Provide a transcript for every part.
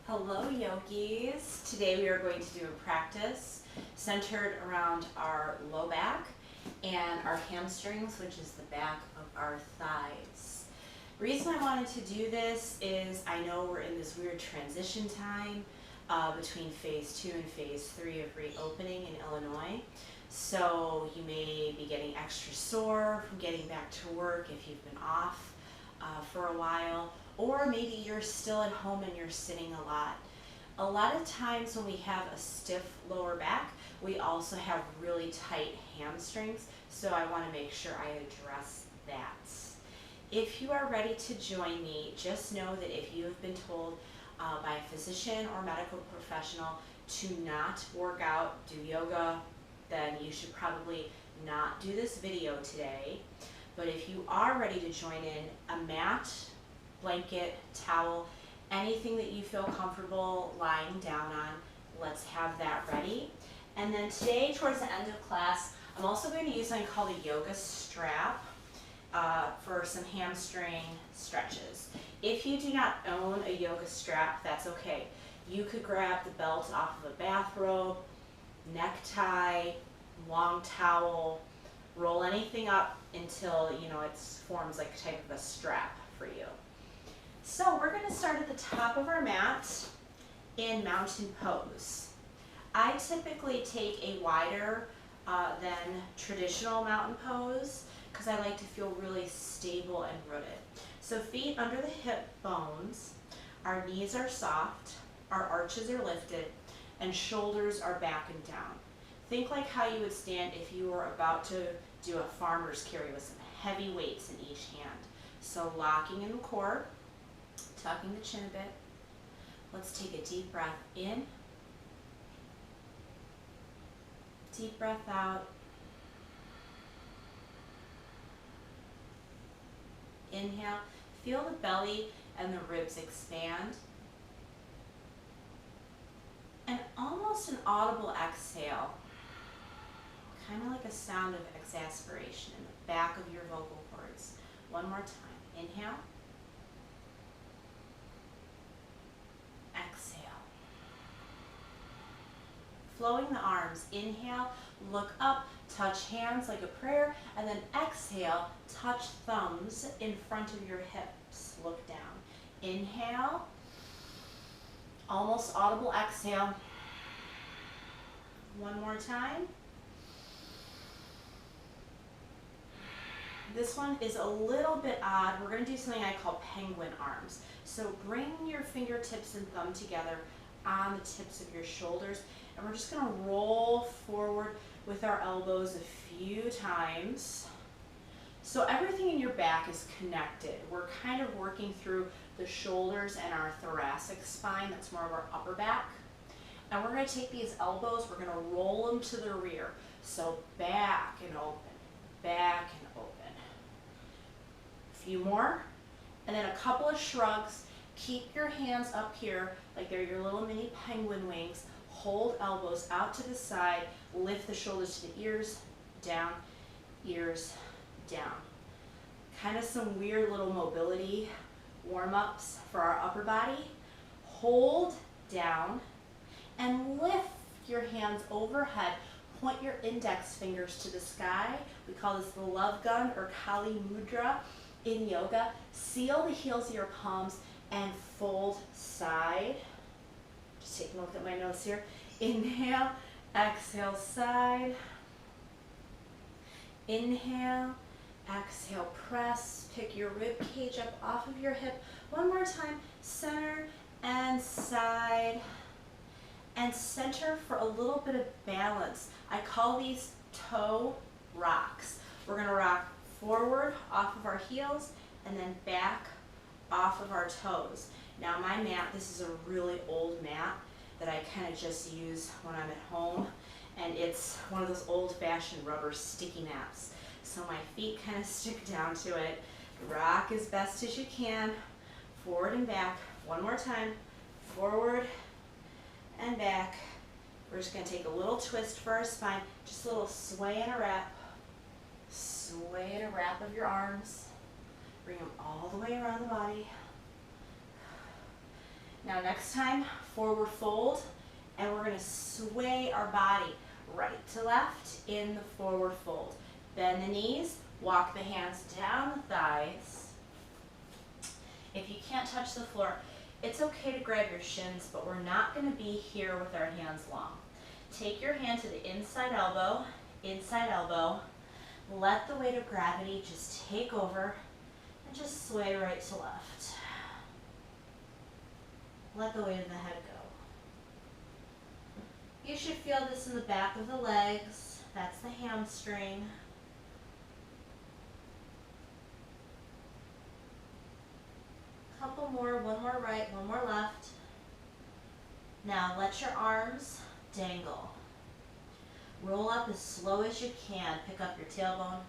Hello yogis. Today we are going to do a practice centered around our low back and our hamstrings, which is the back of our thighs. The reason I wanted to do this is I know we're in this weird transition time between phase 2 and phase 3 of reopening in Illinois. So you may be getting extra sore from getting back to work if you've been off for a while, or maybe you're still at home and you're sitting a lot. A lot of times when we have a stiff lower back, we also have really tight hamstrings, so I want to make sure I address that. If you are ready to join me, just know that if you have been told by a physician or medical professional to not work out, do yoga, then you should probably not do this video today. But if you are ready to join in, a mat, blanket, towel, anything that you feel comfortable lying down on, let's have that ready. And then today, towards the end of class, I'm also going to use something called a yoga strap for some hamstring stretches. If you do not own a yoga strap, that's okay. You could grab the belt off of a bathrobe, necktie, long towel, roll anything up until it forms like a type of a strap for you. So we're going to start at the top of our mat in mountain pose. I typically take a wider than traditional mountain pose because I like to feel really stable and rooted. So feet under the hip bones, our knees are soft, our arches are lifted, and shoulders are back and down. Think like how you would stand if you were about to do a farmer's carry with some heavy weights in each hand. So locking in the core, tucking the chin a bit. Let's take a deep breath in, deep breath out. Inhale, feel the belly and the ribs expand. And almost an audible exhale, kind of like a sound of exasperation in the back of your vocal cords. One more time. Inhale. Exhale. Flowing the arms. Inhale, look up, touch hands like a prayer, and then exhale, touch thumbs in front of your hips. Look down. Inhale. Almost audible exhale. One more time. This one is a little bit odd. We're going to do something I call penguin arms. So bring your fingertips and thumb together on the tips of your shoulders, and we're just going to roll forward with our elbows a few times. So everything in your back is connected. We're kind of working through the shoulders and our thoracic spine. That's more of our upper back. And we're going to take these elbows, we're going to roll them to the rear. So back and open, back and open. A few more, and then a couple of shrugs. Keep your hands up here like they're your little mini penguin wings. Hold elbows out to the side, lift the shoulders to the ears, down, down. Kind of some weird little mobility warm-ups for our upper body. Hold down and lift your hands overhead. Point your index fingers to the sky. We call this the love gun or Kali Mudra in yoga. Seal the heels of your palms and fold side. Just taking a look at my notes here. Inhale, exhale, side. Inhale, exhale, press. Pick your rib cage up off of your hip. One more time, center and side. And center for a little bit of balance. I call these toe rocks. We're going to rock forward off of our heels and then back off of our toes. Now my mat, this is a really old mat that I kind of just use when I'm at home, and it's one of those old-fashioned rubber sticky mats. So my feet kind of stick down to it. Rock as best as you can, forward and back. One more time, forward and back. We're just going to take a little twist for our spine, just a little sway and a wrap. Sway and a wrap of your arms. Bring them all the way around the body. Now next time, forward fold, and we're gonna sway our body right to left in the forward fold. Bend the knees, walk the hands down the thighs. If you can't touch the floor, it's okay to grab your shins, but we're not gonna be here with our hands long. Take your hand to the inside elbow, let the weight of gravity just take over and just sway right to left. Let the weight of the head go. You should feel this in the back of the legs. That's the hamstring. Couple more, one more right, one more left. Now let your arms dangle. Roll up as slow as you can. Pick up your tailbone,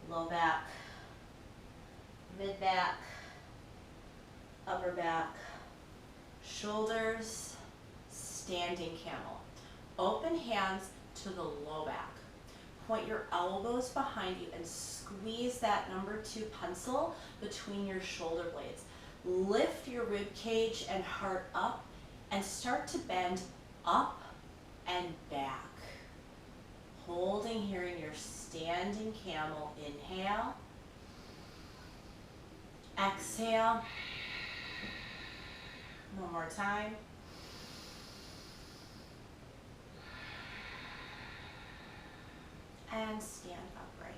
low back, mid back, upper back, shoulders, standing camel. Open hands to the low back. Point your elbows behind you and squeeze that number 2 pencil between your shoulder blades. Lift your rib cage and heart up and start to bend up and back. Holding here in your standing camel. Inhale. Exhale. One more time. And stand upright.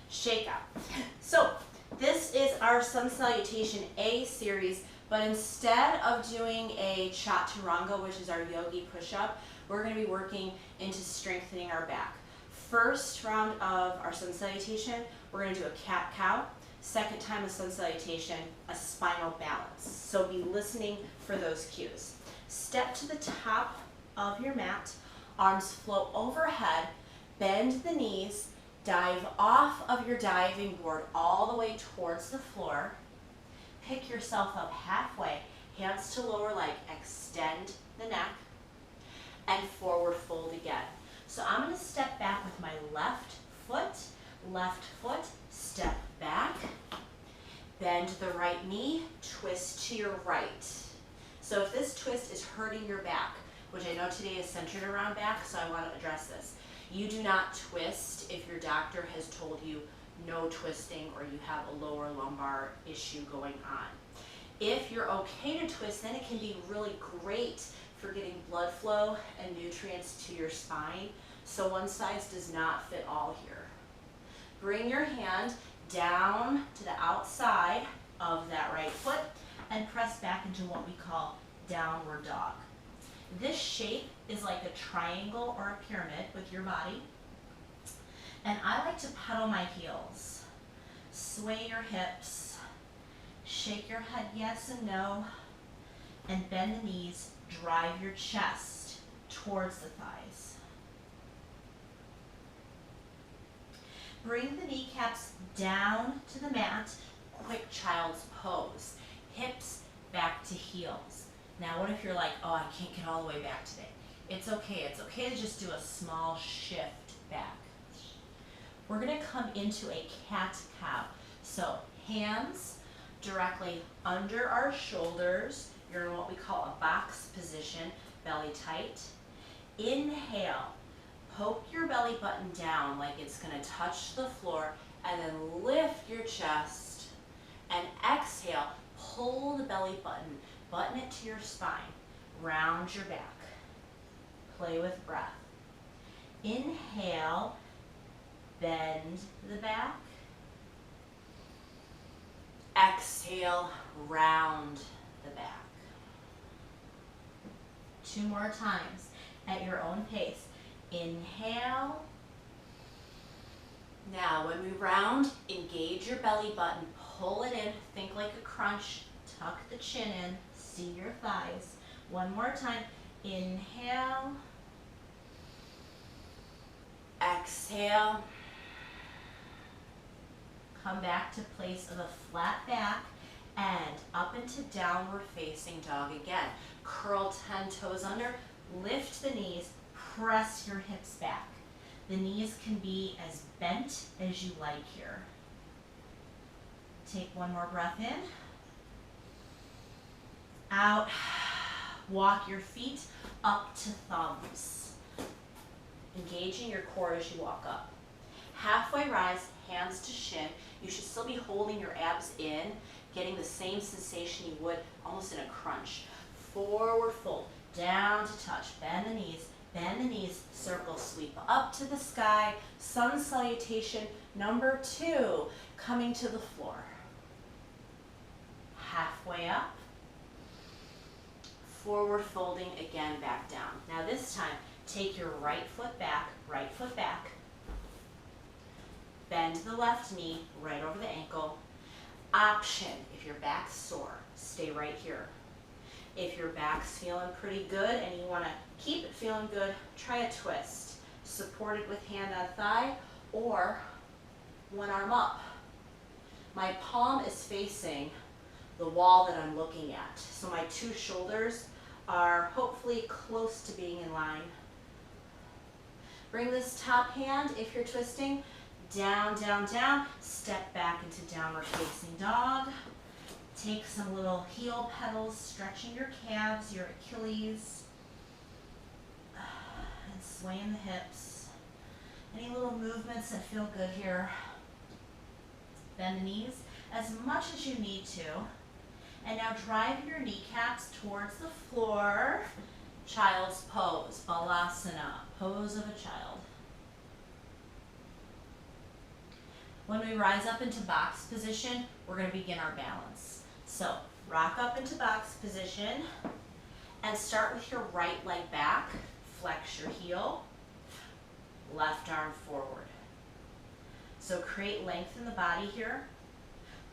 Shake out. So this is our Sun Salutation A series, but instead of doing a chaturanga, which is our yogi push-up, we're going to be working into strengthening our back. First round of our Sun Salutation, we're going to do a cat-cow. Second time of Sun Salutation, a spinal balance. So be listening for those cues. Step to the top of your mat, arms flow overhead, bend the knees, dive off of your diving board all the way towards the floor. Pick yourself up halfway, hands to lower leg, extend the neck, and forward fold again. So I'm going to step back with my left foot, step back, bend the right knee, twist to your right. So if this twist is hurting your back, which I know today is centered around back, so I want to address this. You do not twist if your doctor has told you no twisting or you have a lower lumbar issue going on. If you're okay to twist, then it can be really great for getting blood flow and nutrients to your spine. So one size does not fit all here. Bring your hand down to the outside of that right foot and press back into what we call downward dog. This shape is like a triangle or a pyramid with your body. And I like to pedal my heels. Sway your hips. Shake your head yes and no. And bend the knees. Drive your chest towards the thighs. Bring the kneecaps down to the mat. Quick child's pose. Hips back to heels. Now what if you're like, oh, I can't get all the way back today? It's okay. It's okay to just do a small shift back. We're going to come into a cat-cow. So hands directly under our shoulders. You're in what we call a box position, belly tight. Inhale. Poke your belly button down like it's going to touch the floor, and then lift your chest. And exhale. Pull the belly button. Button it to your spine. Round your back. Play with breath. Inhale. Bend the back. Exhale. Round the back. 2 more times at your own pace. Inhale. Now when we round, engage your belly button. Pull it in. Think like a crunch. Tuck the chin in. See your thighs. 1 more time. Inhale. Exhale. Come back to place of a flat back and up into downward facing dog again. Curl 10 toes under. Lift the knees. Press your hips back. The knees can be as bent as you like here. Take 1 more breath in. out. Walk your feet up to thumbs. Engaging your core as you walk up. Halfway rise, hands to shin. You should still be holding your abs in, getting the same sensation you would almost in a crunch. Forward fold, down to touch, bend the knees, circle sweep up to the sky, sun salutation. Number 2, coming to the floor. Halfway up, forward folding again back down. Now this time, take your right foot back, bend the left knee right over the ankle. Option, if your back's sore, stay right here. If your back's feeling pretty good and you want to keep it feeling good, try a twist. Supported with hand on thigh or one arm up. My palm is facing the wall that I'm looking at. So my 2 shoulders are hopefully close to being in line. Bring this top hand, if you're twisting, down, down, down. Step back into downward facing dog. Take some little heel pedals, stretching your calves, your Achilles, and swaying the hips. Any little movements that feel good here. Bend the knees as much as you need to. And now drive your kneecaps towards the floor. Child's pose, balasana, pose of a child. When we rise up into box position, we're going to begin our balance. So rock up into box position and start with your right leg back. Flex your heel, left arm forward. So create length in the body here.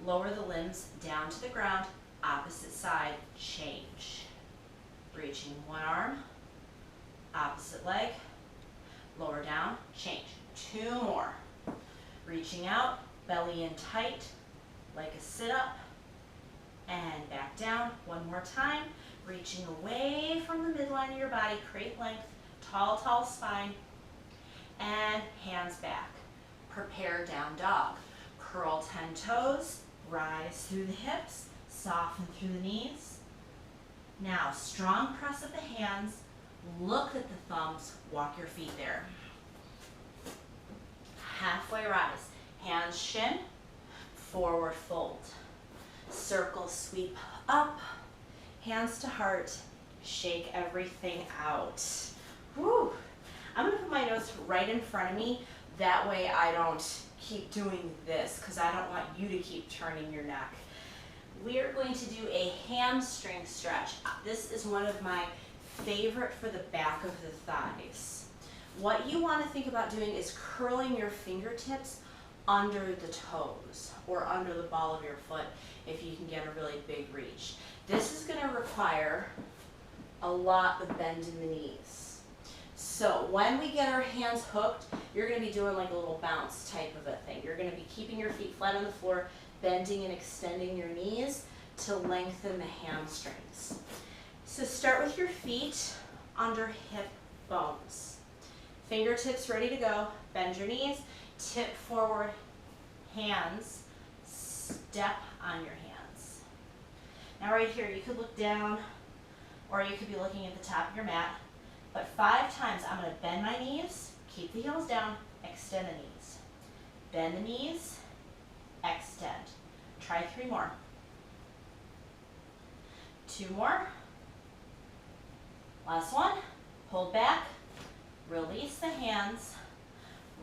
Lower the limbs down to the ground. Opposite side, change. Reaching one arm, opposite leg, lower down, change. 2 more. Reaching out, belly in tight, like a sit-up, and back down. One more time. Reaching away from the midline of your body, create length, tall, tall spine, and hands back. Prepare down dog. Curl 10 toes, rise through the hips, soften through the knees. Now, strong press of the hands, look at the thumbs, walk your feet there. Halfway rise, hands shin, forward fold. Circle sweep up, hands to heart, shake everything out. Woo! I'm gonna put my notes right in front of me, that way I don't keep doing this, because I don't want you to keep turning your neck. We are going to do a hamstring stretch. This is one of my favorite for the back of the thighs. What you want to think about doing is curling your fingertips under the toes or under the ball of your foot if you can get a really big reach. This is going to require a lot of bend in the knees. So when we get our hands hooked, you're going to be doing like a little bounce type of a thing. You're going to be keeping your feet flat on the floor, bending and extending your knees to lengthen the hamstrings. So start with your feet under hip bones. Fingertips ready to go. Bend your knees, tip forward, hands, step on your hands. Now right here, you could look down or you could be looking at the top of your mat. But 5 times, I'm going to bend my knees, keep the heels down, extend the knees. Bend the knees, extend. Try 3 more. 2 more. Last one. Hold back. Release the hands.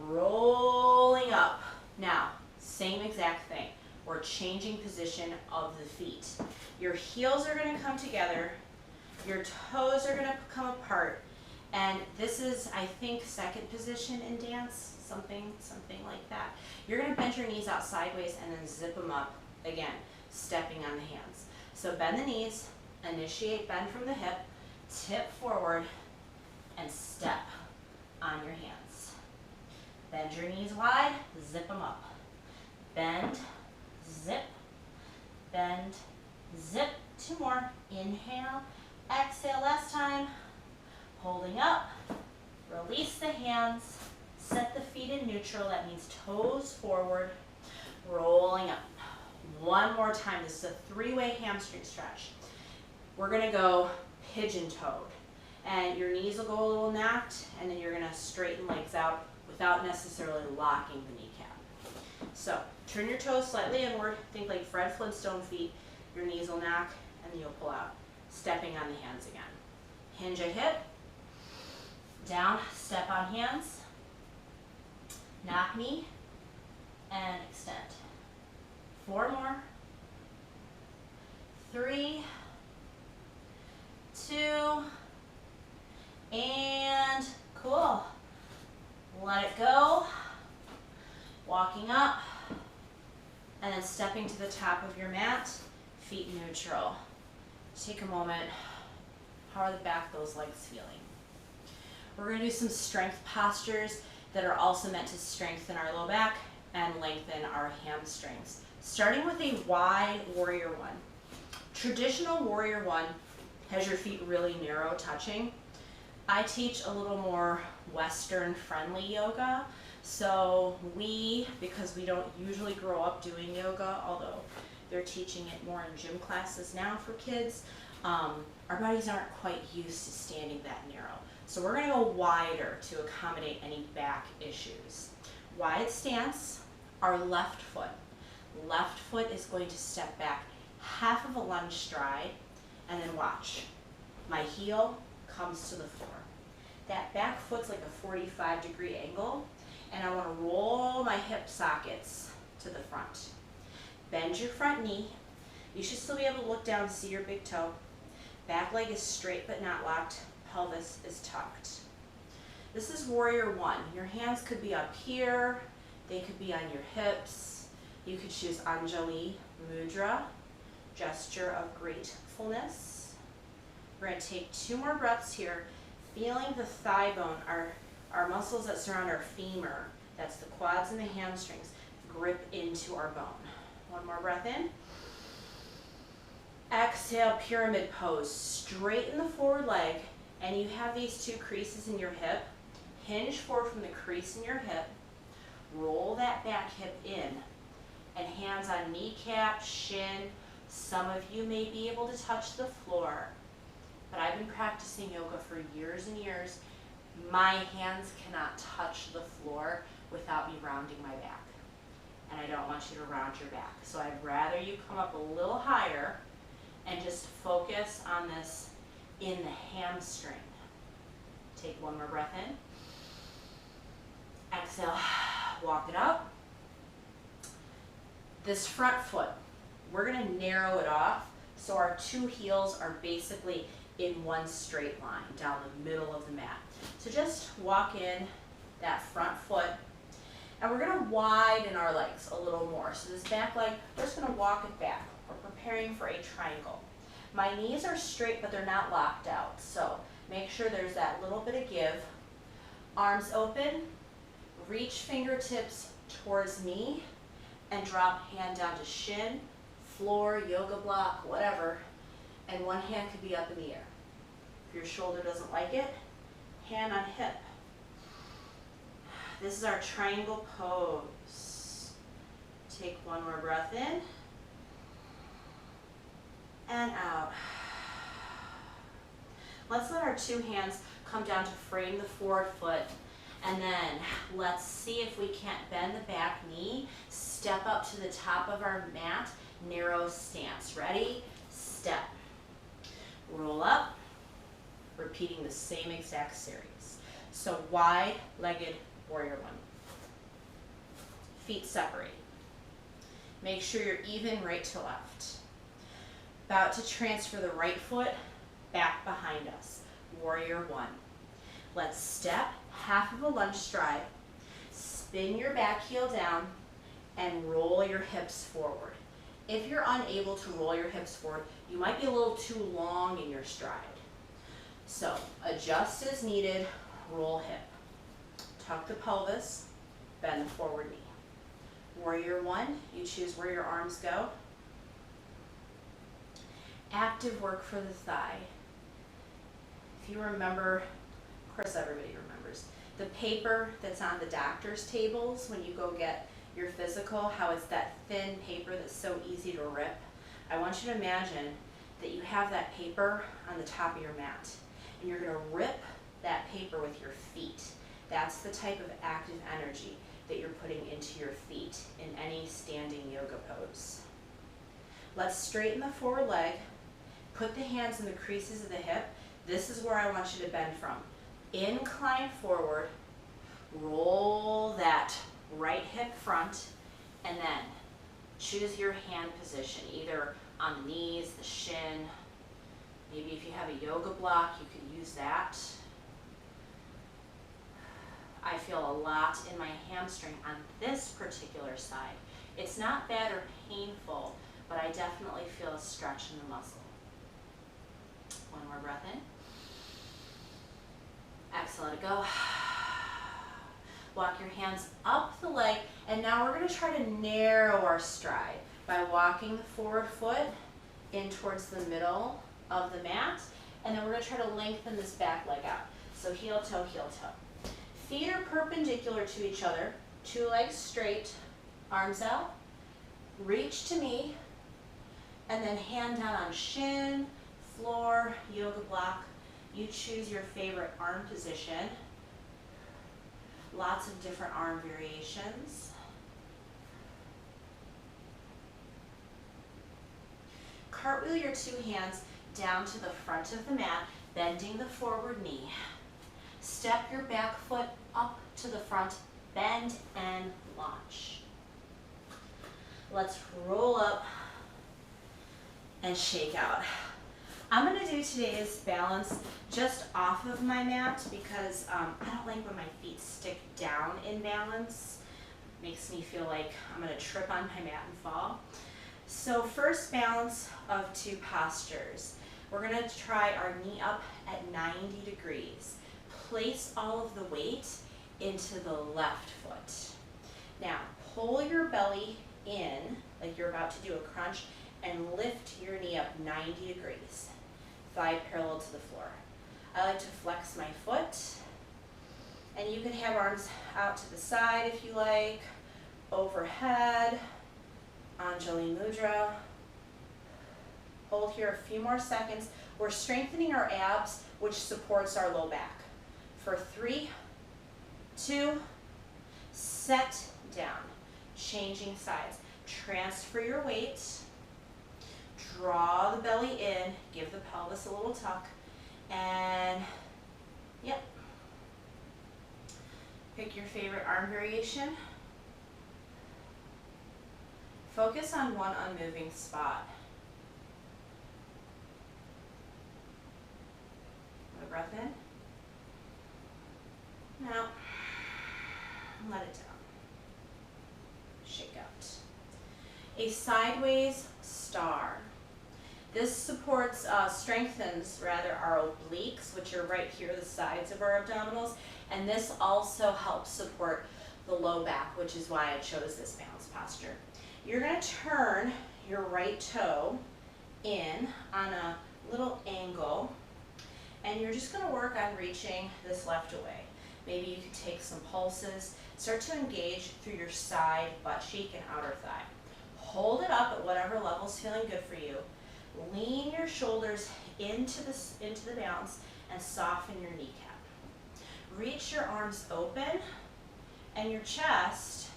Rolling up. Now, same exact thing. We're changing position of the feet. Your heels are going to come together. Your toes are going to come apart. And this is, I think, second position in dance, something like that. You're going to bend your knees out sideways and then zip them up, again, stepping on the hands. So bend the knees, initiate bend from the hip, tip forward, and step on your hands. Bend your knees wide, zip them up. Bend, zip, bend, zip. 2 more. Inhale, exhale, last time. Holding up, release the hands, set the feet in neutral, that means toes forward, rolling up. One more time, this is a 3-way hamstring stretch. we're gonna go pigeon-toed. And your knees will go a little knocked, and then you're gonna straighten legs out without necessarily locking the kneecap. So turn your toes slightly inward, think like Fred Flintstone feet. Your knees will knock, and then you'll pull out, stepping on the hands again. Hinge a hip, down, step on hands, knock knee, and extend. 4 more. 3, 2, and cool. Let it go. Walking up, and then stepping to the top of your mat, feet neutral. Take a moment. How are the back of those legs feeling? We're going to do some strength postures that are also meant to strengthen our low back and lengthen our hamstrings. Starting with a wide warrior one. Traditional warrior one has your feet really narrow touching. I teach a little more Western friendly yoga. So because we don't usually grow up doing yoga, although they're teaching it more in gym classes now for kids, our bodies aren't quite used to standing that narrow. So we're going to go wider to accommodate any back issues. Wide stance, our left foot. Left foot is going to step back half of a lunge stride, and then watch. My heel comes to the floor. That back foot's like a 45-degree angle, and I want to roll my hip sockets to the front. Bend your front knee. You should still be able to look down to see your big toe. Back leg is straight but not locked. Pelvis is tucked. This is warrior one. Your hands could be up here. They could be on your hips. You could choose Anjali Mudra, gesture of gratefulness. We're going to take 2 more breaths here, feeling the thigh bone, our muscles that surround our femur, that's the quads and the hamstrings, grip into our bone. 1 more breath in. Exhale, pyramid pose. Straighten the forward leg, and you have these 2 creases in your hip. Hinge forward from the crease in your hip. Roll that back hip in, and hands on kneecap, shin. Some of you may be able to touch the floor, but I've been practicing yoga for years and years. My hands cannot touch the floor without me rounding my back. And I don't want you to round your back. So I'd rather you come up a little higher and just focus on this in the hamstring. Take 1 more breath in. Exhale, walk it up. This front foot, we're going to narrow it off so our 2 heels are basically in one straight line down the middle of the mat. So just walk in that front foot, and we're going to widen our legs a little more. So this back leg, we're just going to walk it back. We're preparing for a triangle. My knees are straight, but they're not locked out. So make sure there's that little bit of give. Arms open, reach fingertips towards me, and drop hand down to shin, floor, yoga block, whatever. And one hand could be up in the air. If your shoulder doesn't like it, hand on hip. This is our triangle pose. Take 1 more breath in and out. Let's let our 2 hands come down to frame the forward foot, and then let's see if we can't bend the back knee, step up to the top of our mat, narrow stance. Ready? Step. Roll up, repeating the same exact series. So wide-legged warrior one. Feet separate. Make sure you're even right to left. About to transfer the right foot back behind us. Warrior one. Let's step half of a lunge stride, spin your back heel down, and roll your hips forward. If you're unable to roll your hips forward, you might be a little too long in your stride. So adjust as needed, roll hip. Tuck the pelvis, bend the forward knee. Warrior one, you choose where your arms go. Active work for the thigh. If you remember, of course everybody remembers, the paper that's on the doctor's tables when you go get your physical, how it's that thin paper that's so easy to rip. I want you to imagine that you have that paper on the top of your mat, and you're going to rip that paper with your feet. That's the type of active energy that you're putting into your feet in any standing yoga pose. Let's straighten the forward leg. Put the hands in the creases of the hip. This is where I want you to bend from. Incline forward, roll that right hip front, and then choose your hand position, either on the knees, the shin. Maybe if you have a yoga block, you can use that. I feel a lot in my hamstring on this particular side. It's not bad or painful, but I definitely feel a stretch in the muscle. One more breath in. Exhale, let it go. Walk your hands up the leg, and now we're going to try to narrow our stride by walking the forward foot in towards the middle of the mat, and then we're going to try to lengthen this back leg out. So heel, toe, heel, toe. Feet are perpendicular to each other, 2 legs straight, arms out, reach to me, and then hand down on shin, floor, yoga block. You choose your favorite arm position. Lots of different arm variations. Cartwheel your 2 hands down to the front of the mat, bending the forward knee. Step your back foot up to the front, bend and launch. Let's roll up and shake out. I'm going to do today's balance just off of my mat because I don't like when my feet stick down in balance. Makes me feel like I'm going to trip on my mat and fall. So first balance of 2 postures. We're going to try our knee up at 90 degrees. Place all of the weight into the left foot. Now pull your belly in like you're about to do a crunch and lift your knee up 90 degrees. Thigh parallel to the floor. I like to flex my foot, and you can have arms out to the side if you like, overhead, Anjali Mudra. Hold here a few more seconds. We're strengthening our abs, which supports our low back. For 3, 2, set down. Changing sides. Transfer your weight. Draw the belly in, give the pelvis a little tuck, and yep. Pick your favorite arm variation. Focus on one unmoving spot. Another breath in. Now, let it down. Shake out. A sideways star. This supports, strengthens rather our obliques, which are right here, the sides of our abdominals, and this also helps support the low back, which is why I chose this balance posture. You're going to turn your right toe in on a little angle, and you're just going to work on reaching this left away. Maybe you can take some pulses. Start to engage through your side, butt cheek, and outer thigh. Hold it up at whatever level's feeling good for you. Lean your shoulders into the balance and soften your kneecap. Reach your arms open, and your chest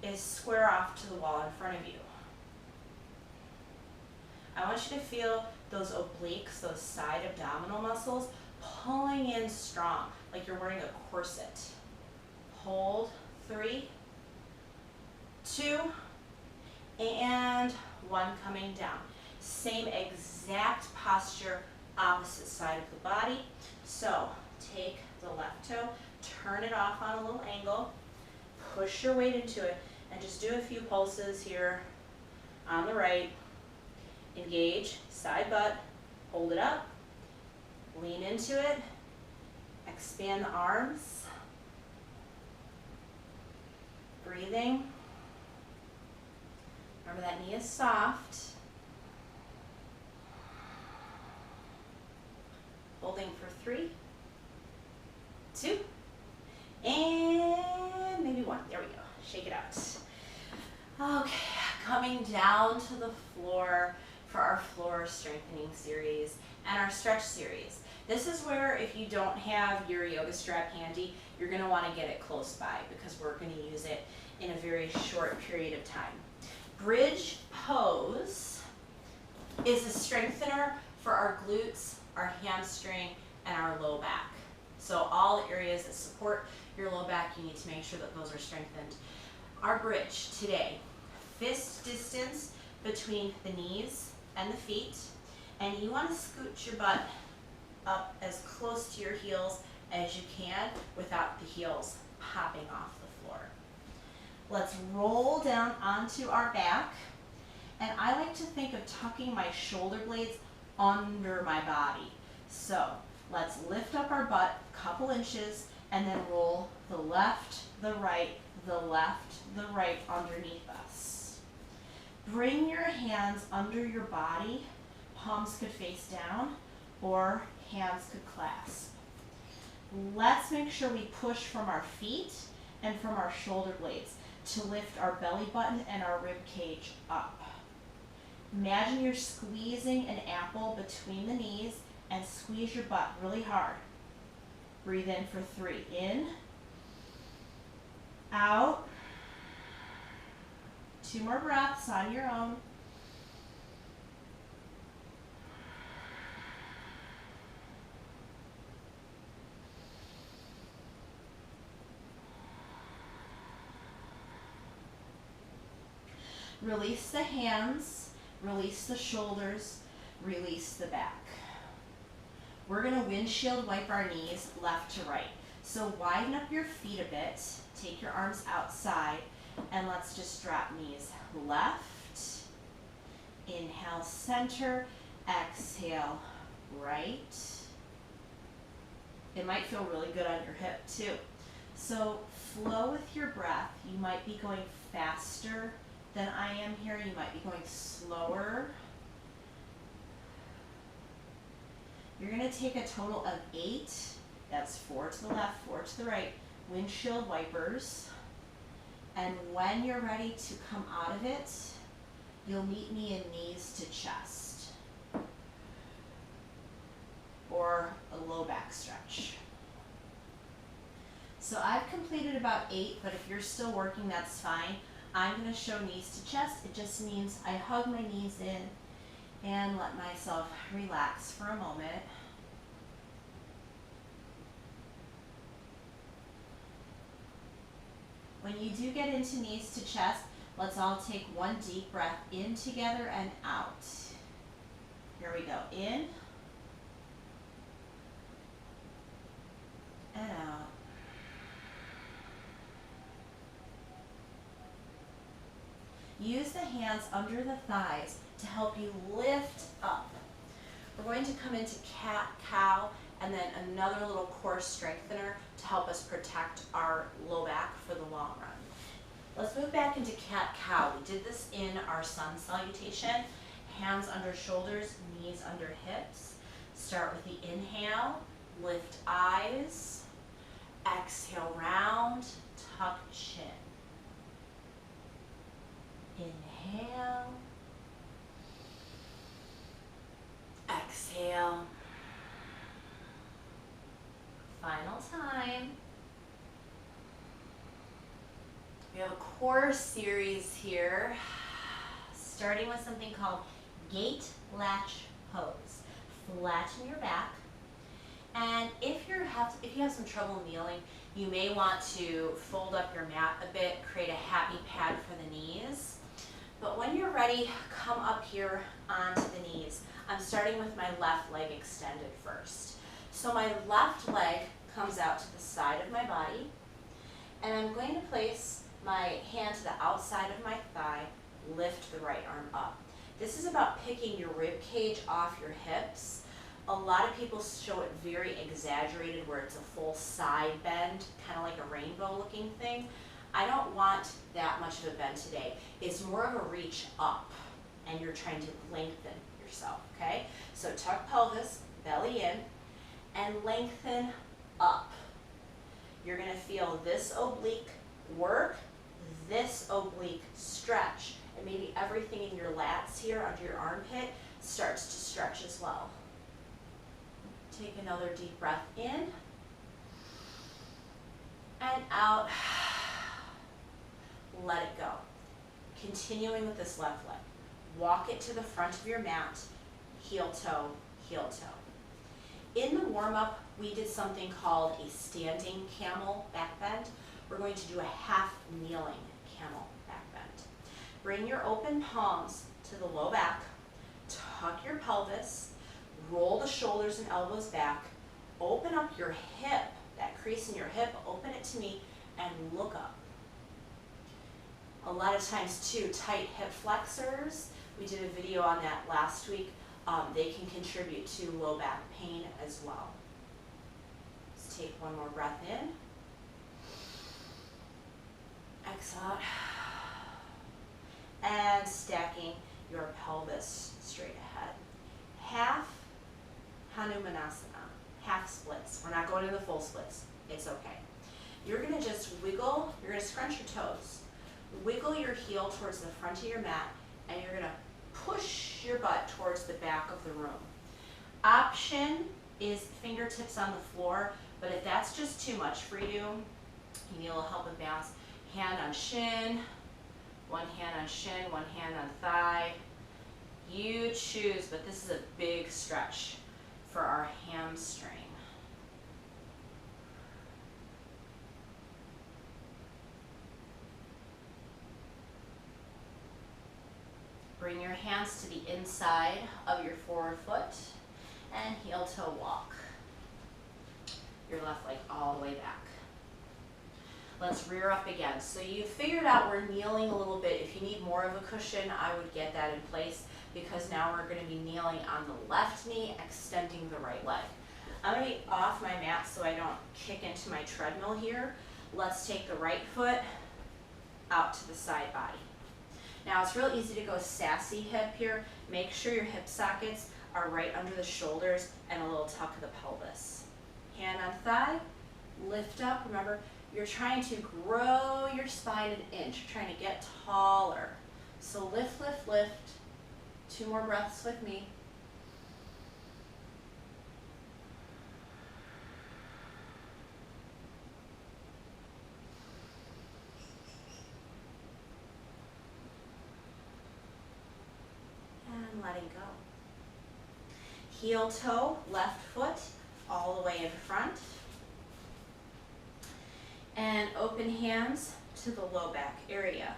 is square off to the wall in front of you. I want you to feel those obliques, those side abdominal muscles, pulling in strong, like you're wearing a corset. Hold, 3, 2, and 1 coming down. Same exact posture, opposite side of the body. So take the left toe, turn it off on a little angle, push your weight into it, and just do a few pulses here on the right. Engage, side butt, hold it up, lean into it, expand the arms, breathing. Remember that knee is soft. Holding for 3, 2, and maybe 1. There we go. Shake it out. Okay, coming down to the floor for our floor strengthening series and our stretch series. This is where if you don't have your yoga strap handy, you're going to want to get it close by because we're going to use it in a very short period of time. Bridge pose is a strengthener for our glutes, our hamstring, and our low back. So all areas that support your low back, you need to make sure that those are strengthened. Our bridge today, fist distance between the knees and the feet, and you want to scoot your butt up as close to your heels as you can without the heels popping off the floor. Let's roll down onto our back, and I like to think of tucking my shoulder blades under my body. So let's lift up our butt a couple inches and then roll the left, the right, the left, the right underneath us. Bring your hands under your body. Palms could face down or hands could clasp. Let's make sure we push from our feet and from our shoulder blades to lift our belly button and our rib cage up. Imagine you're squeezing an apple between the knees and squeeze your butt really hard. Breathe in for 3. In, out. 2 more breaths on your own. Release the hands, release the shoulders, release the back. We're going to windshield wipe our knees left to right. So widen up your feet a bit, take your arms outside, and let's just drop knees left. Inhale, center, exhale, right. It might feel really good on your hip too. So flow with your breath. You might be going faster than I am here. You might be going slower. You're going to take a total of 8. That's 4 to the left, 4 to the right. Windshield wipers. And when you're ready to come out of it, you'll meet me in knees to chest. Or a low back stretch. So I've completed about 8, but if you're still working, that's fine. I'm going to show knees to chest. It just means I hug my knees in and let myself relax for a moment. When you do get into knees to chest, let's all take one deep breath in together and out. Here we go. In and out. Use the hands under the thighs to help you lift up. We're going to come into cat-cow and then another little core strengthener to help us protect our low back for the long run. Let's move back into cat-cow. We did this in our sun salutation. Hands under shoulders, knees under hips. Start with the inhale, lift eyes. Exhale, round, tuck chin. Inhale. Exhale. Final time. We have a core series here, starting with something called gate latch pose. Flatten your back. And if you have some trouble kneeling, you may want to fold up your mat a bit, create a happy pad for the knees. But when you're ready, come up here onto the knees. I'm starting with my left leg extended first. So my left leg comes out to the side of my body, and I'm going to place my hand to the outside of my thigh, lift the right arm up. This is about picking your rib cage off your hips. A lot of people show it very exaggerated where it's a full side bend, kind of like a rainbow looking thing. I don't want that much of a bend today. It's more of a reach up, and you're trying to lengthen yourself, okay? So tuck pelvis, belly in, and lengthen up. You're gonna feel this oblique work, this oblique stretch, and maybe everything in your lats here under your armpit starts to stretch as well. Take another deep breath in and out. Let it go. Continuing with this left leg. Walk it to the front of your mat, heel toe, heel toe. In the warm-up, we did something called a standing camel back bend. We're going to do a half kneeling camel back bend. Bring your open palms to the low back, tuck your pelvis, roll the shoulders and elbows back, open up your hip, that crease in your hip, open it to me, and look up. A lot of times too, tight hip flexors, we did a video on that last week, they can contribute to low back pain as well. Let's take one more breath in. Exhale. And stacking your pelvis straight ahead. Half Hanumanasana, half splits. We're not going to the full splits. It's okay. You're going to just wiggle, you're going to scrunch your toes. Wiggle your heel towards the front of your mat, and you're going to push your butt towards the back of the room. Option is fingertips on the floor, but if that's just too much for you, you need a little help with balance. Hand on shin, one hand on shin, one hand on thigh. You choose, but this is a big stretch for our hamstring. Bring your hands to the inside of your forward foot and heel toe walk. Your left leg all the way back. Let's rear up again. So you figured out we're kneeling a little bit. If you need more of a cushion, I would get that in place because now we're going to be kneeling on the left knee, extending the right leg. I'm going to be off my mat so I don't kick into my treadmill here. Let's take the right foot out to the side body. Now it's real easy to go sassy hip here. Make sure your hip sockets are right under the shoulders and a little tuck of the pelvis. Hand on thigh, lift up. Remember, you're trying to grow your spine an inch. You're trying to get taller. So lift, lift, lift. 2 more breaths with me. And letting go. Heel toe, left foot, all the way in front. And open hands to the low back area.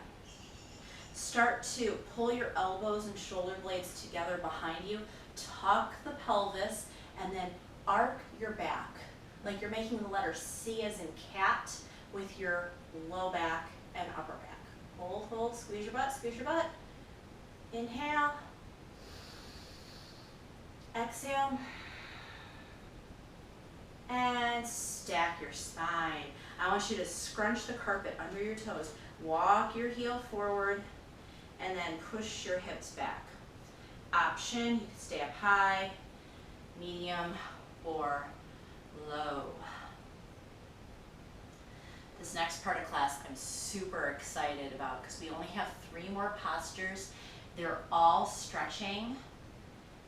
Start to pull your elbows and shoulder blades together behind you. Tuck the pelvis and then arc your back. Like you're making the letter C as in cat with your low back and upper back. Hold, hold, squeeze your butt, squeeze your butt. Inhale. Exhale. And stack your spine. I want you to scrunch the carpet under your toes. Walk your heel forward and then push your hips back. Option, you can stay up high, medium, or low. This next part of class I'm super excited about because we only have 3 more postures. They're all stretching.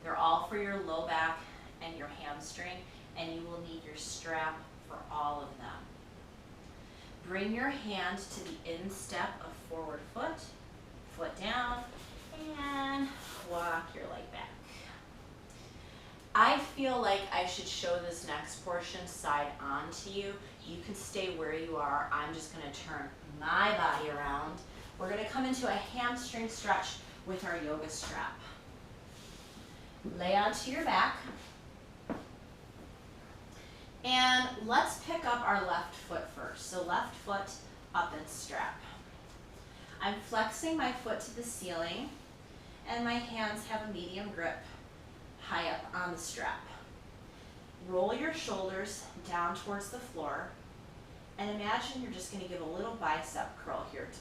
They're all for your low back and your hamstring, and you will need your strap for all of them. Bring your hand to the instep of forward foot, foot down, and walk your leg back. I feel like I should show this next portion side on to you. You can stay where you are. I'm just going to turn my body around. We're going to come into a hamstring stretch with our yoga strap. Lay onto your back. And let's pick up our left foot first. So left foot up and strap. I'm flexing my foot to the ceiling and my hands have a medium grip high up on the strap. Roll your shoulders down towards the floor and imagine you're just going to give a little bicep curl here to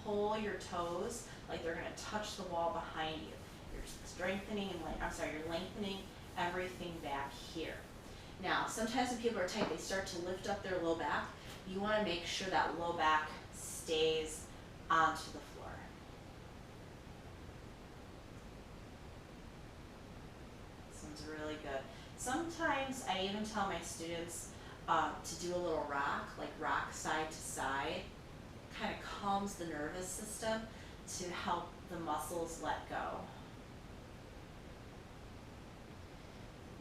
pull your toes like they're going to touch the wall behind you. You're strengthening and you're lengthening everything back here. Now, sometimes when people are tight, they start to lift up their low back. You want to make sure that low back stays onto the floor. good. Sometimes I even tell my students to do a little rock, like rock side to side. Kind of calms the nervous system to help the muscles let go.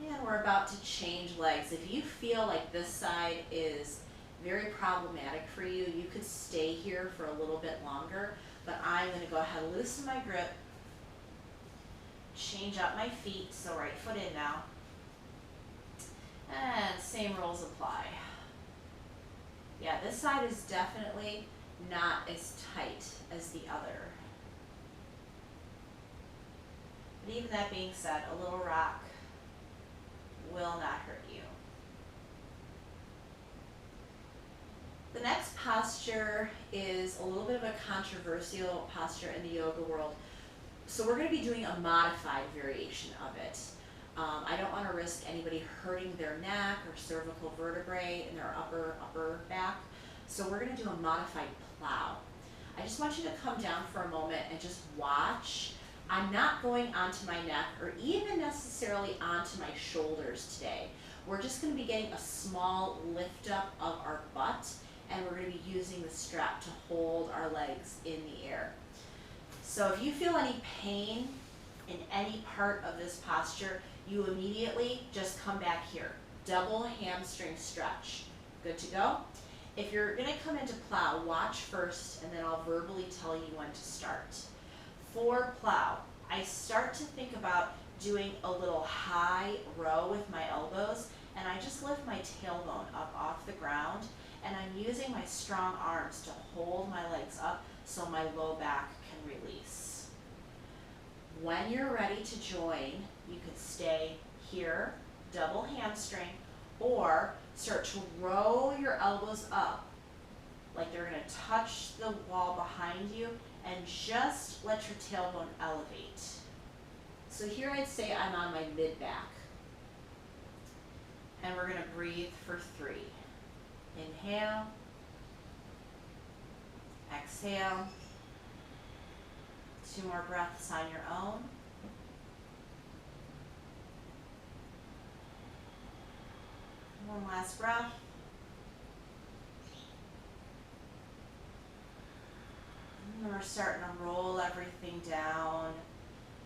And we're about to change legs. If you feel like this side is very problematic for you, you could stay here for a little bit longer, but I'm going to go ahead and loosen my grip, change up my feet, so right foot in now, and same rules apply. Yeah, this side is definitely not as tight as the other. But even that being said, a little rock will not hurt you. The next posture is a little bit of a controversial posture in the yoga world. So we're going to be doing a modified variation of it. I don't want to risk anybody hurting their neck or cervical vertebrae in their upper back. So we're going to do a modified plow. I just want you to come down for a moment and just watch. I'm not going onto my neck or even necessarily onto my shoulders today. We're just going to be getting a small lift up of our butt, and we're going to be using the strap to hold our legs in the air. So if you feel any pain in any part of this posture, you immediately just come back here. Double hamstring stretch. Good to go? If you're going to come into plow, watch first, and then I'll verbally tell you when to start. For plow, I start to think about doing a little high row with my elbows, and I just lift my tailbone up off the ground, and I'm using my strong arms to hold my legs up so my low back can release. When you're ready to join, you could stay here, double hamstring, or start to roll your elbows up like they're going to touch the wall behind you, and just let your tailbone elevate. So here I'd say I'm on my mid-back. And we're going to breathe for 3. Inhale. Exhale. 2 more breaths on your own. One last breath. And we're starting to roll everything down.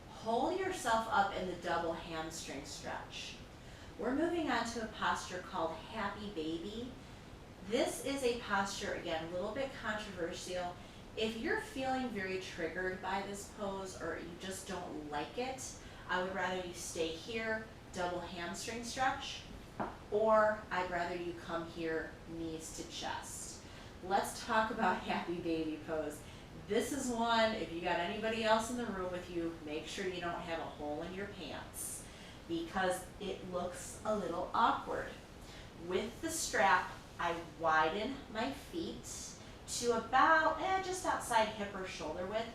Hold yourself up in the double hamstring stretch. We're moving on to a posture called Happy Baby. This is a posture, again, a little bit controversial. If you're feeling very triggered by this pose or you just don't like it, I would rather you stay here, double hamstring stretch, or I'd rather you come here, knees to chest. Let's talk about Happy Baby pose. This is one, if you got anybody else in the room with you, make sure you don't have a hole in your pants because it looks a little awkward. With the strap, I widen my feet to about just outside hip or shoulder width,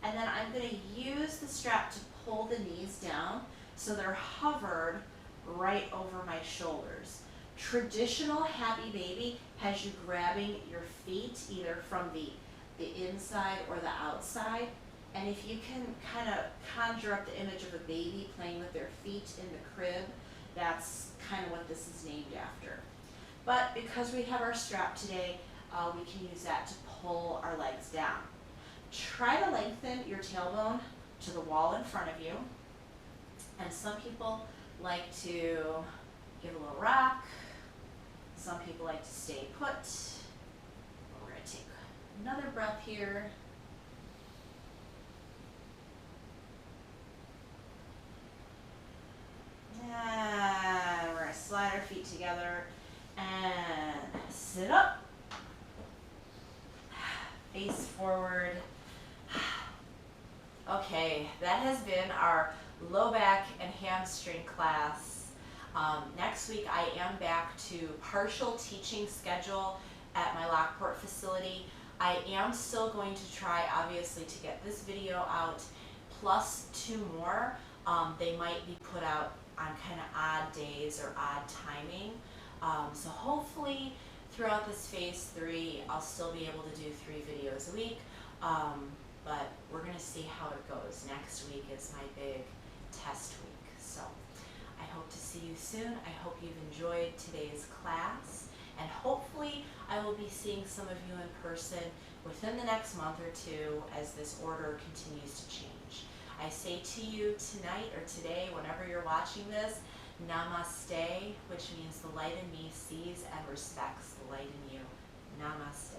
and then I'm going to use the strap to pull the knees down so they're hovered right over my shoulders. Traditional Happy Baby has you grabbing your feet either from the inside or the outside, and if you can kind of conjure up the image of a baby playing with their feet in the crib, that's kind of what this is named after. But because we have our strap today, we can use that to pull our legs down. Try to lengthen your tailbone to the wall in front of you, and some people like to give a little rock, some people like to stay put. We're going to take another breath here. And we're going to slide our feet together and sit up. Face forward. Okay, that has been our low back and hamstring class. Next week I am back to partial teaching schedule at my Lockport facility. I am still going to try, obviously, to get this video out, plus 2 more. They might be put out on kind of odd days or odd timing. So hopefully throughout this phase 3, I'll still be able to do 3 videos a week. But we're going to see how it goes. Next week is my big test week. So I hope hope to see you soon. I hope you've enjoyed today's class, and hopefully I will be seeing some of you in person within the next month or two as this order continues to change. I say to you tonight or today, whenever you're watching this, Namaste, which means the light in me sees and respects the light in you. Namaste.